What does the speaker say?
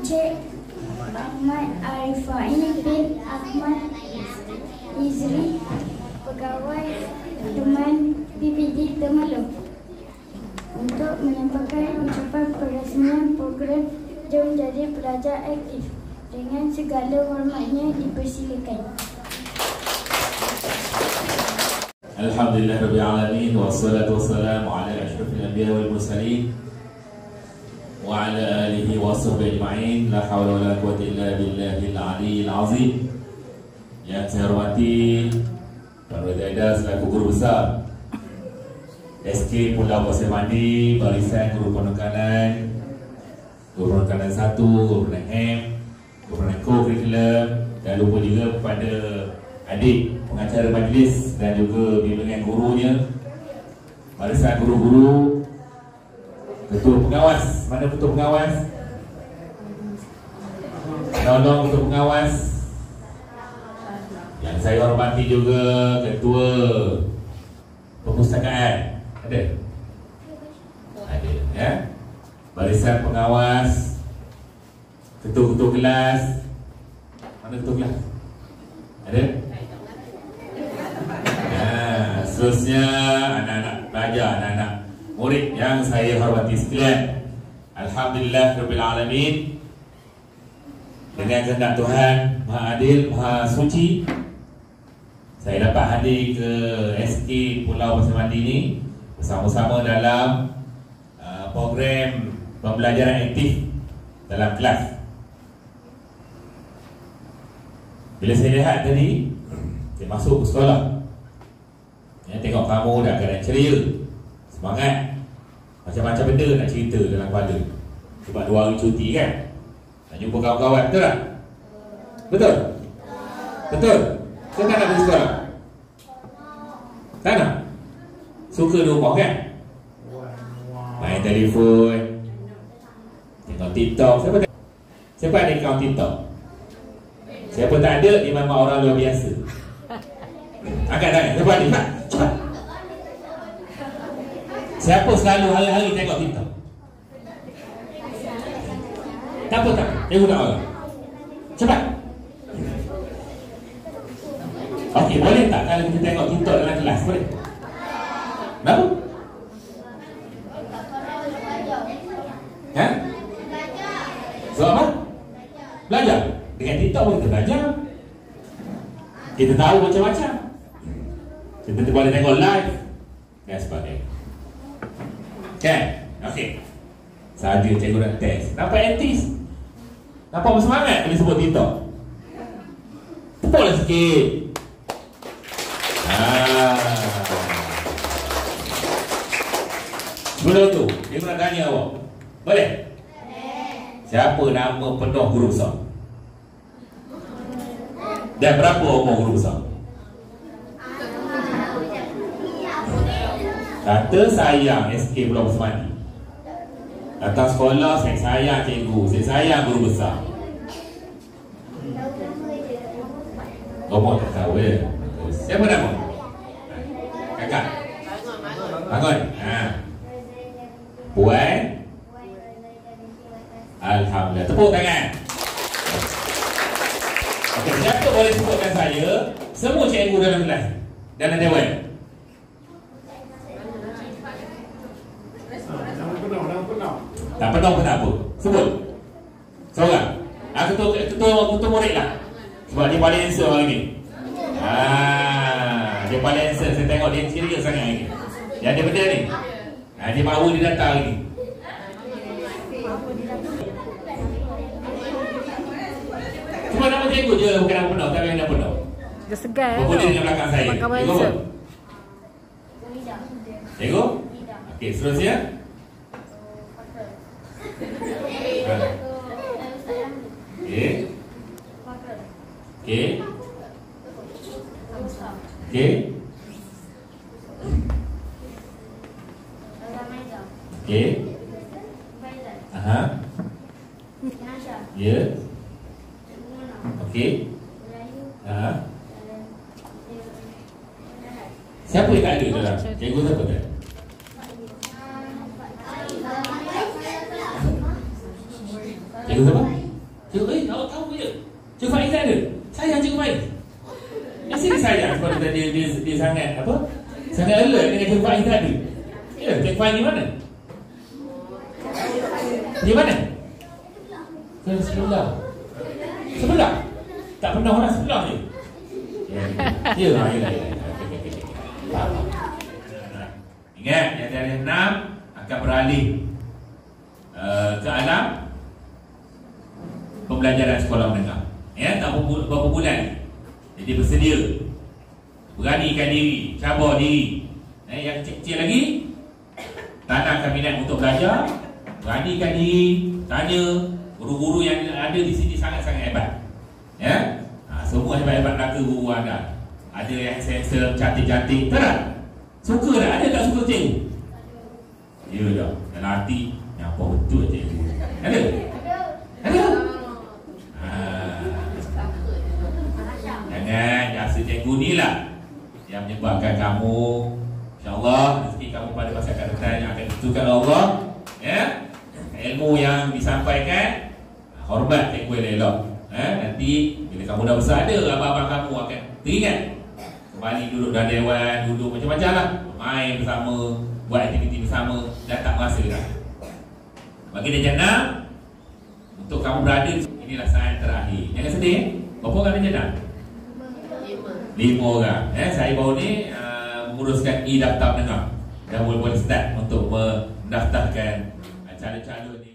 Encik Ahmad Arifai bin Ahmad Izri, Pegawai Teman PPD Temerloh, untuk menyampaikan ucapan peresmian program Jom Jadi Pelajar Aktif. Dengan segala hormatnya dipersilakan. Alhamdulillah Rabbil Alamin, wassalatu wassalamu ala asyrafil anbiya wal mursalin wa ala alihi wa sahbihi ajma'in. La hawla wa la quwwata illa billahil aliyyil azim. Yang saya hormati Tuan Zaida selaku guru besar SK Pulau Pasir Mandi, barisan guru penekanan 1, guru penekanan M, guru penekanan co-curriculum, dan lupa juga kepada adik pengacara majlis dan juga bimbingan gurunya, barisan guru-guru, ketua pengawas. Mana ketua pengawas? Tolong ketua pengawas. Yang saya hormati juga ketua perpustakaan. Ada? Ada, ya. Barisan pengawas, ketua-ketua kelas. Mana ketua kelas? Ada? Seterusnya anak-anak pelajar, anak-anak murid yang saya hormati sekalian. Alhamdulillah Rabbil Alamin. Dengan kehendak Tuhan Maha Adil, Maha Suci, saya dapat hadir ke SK Pulau Pasir Mandi ini bersama-sama dalam program pembelajaran aktif dalam kelas. Bila saya lihat tadi, saya masuk ke sekolah, tengok kamu dah keadaan ceria, semangat, macam-macam benda nak cerita dalam kepala. Sebab 2 hari cuti kan, nak jumpa kawan-kawan, betul tak? Betul? Betul? Kita tak nak pergi sekolah? Tak nak? Suka di rumah kan? Main telefon, tengok TikTok. Siapa ada akaun TikTok? Siapa tak ada, dia memang orang luar biasa. Angkat tangan, siapa ada? Cepat. Siapa selalu hari-hari tengok TikTok? Tak apa, tak. Tengok tak orang? Cepat. Okey, boleh tak kalau kita tengok TikTok dalam kelas? Boleh? Kenapa? Ha? So apa? Belajar. Dengan TikTok pun kita belajar. Kita tahu macam-macam. Kita boleh tengok live dan sebagainya. Kan? Okey. Saja cikgu nak test. Nampak etis? Nampak bersemangat bila sebut TikTok? Tepuklah sikit. Sebelum tu, cikgu nak tanya awak. Boleh? Siapa nama penuh guru besar? Dan berapa umur guru besar? Kata sayang SK Pulau Pasir Mandi. Datang sekolah, saya sayang cikgu, saya sayang guru besar. Umur tak tahu ya. Siapa nama? Kakak? Bangun. Puan? Alhamdulillah. Tepuk tangan. Okey, siapa boleh sebutkan saya semua cikgu dalam kelas dalam dewan? Tak penuh pun tak apa. Sebut. Seorang. Ketua murid lah. Sebab dia paling answer orang ni. Dia paling answer. Saya tengok dia ceria sangat ni. Yang dia benda ni. Dia baru dia datang ni. Cuma nama cikgu je, bukan nama penuh. Tak payah nama penuh. Dia segar. Berboleh dengan belakang saya. Cikgu apa? Cikgu? Okey, seterusnya. Okey. Okey. Okey. Okey. Aha. Ya. Okey. Aha. Siapa yang tak ada dalam? Cikgu siapa tak? Cikgu siapa? Cikgu awak tahu je. Cikgu Faiz ada. Sayang Cikgu Faiz. Mesti sayang sebab dia sangat apa? Sangat alert dengan Cikgu Faiz ada. Ya, Cikgu Faiz di mana? Di mana? Ke sebelah. Sebelah? Tak pernah orang sebelah je. Ya. Ingat, yang dari 6 akan beralih ke alam pembelajaran sekolah menengah. Ya, tak berapa bulan. Jadi bersedia, beranikan diri, cabar diri. Yang kecil-kecil lagi, tanamkan minat untuk belajar, beranikan diri, tanya. Guru-guru yang ada di sini sangat-sangat hebat. Ya, semua hebat-hebat belaka guru anda. Ada yang handsome, cantik-cantik, tak? Suka tak? Ada tak suka cikgu? Ya dah, dalam hati nyapa betul cikgu. Ada? Ada? Jangan rasa cikgu ni lah yang menyebabkan kamu, insyaAllah rezeki kamu pada masa akan datang yang akan ditentukan Allah. Ya, ilmu yang disampaikan, hormat cikgu yang elok. Nanti bila kamu dah besar, ada abang-abang kamu akan teringat kembali duduk dalam dewan, duduk macam-macam lah, main bersama, buat aktiviti bersama. Dah tak masa dah. Bagi darjah 6, untuk kamu berada, inilah saat terakhir. Jangan sedih. Berapa orang darjah 6? 5 orang. Saya baru ni menguruskan e-daftar menengah. Dah boleh start untuk mendaftarkan calon-calon ni.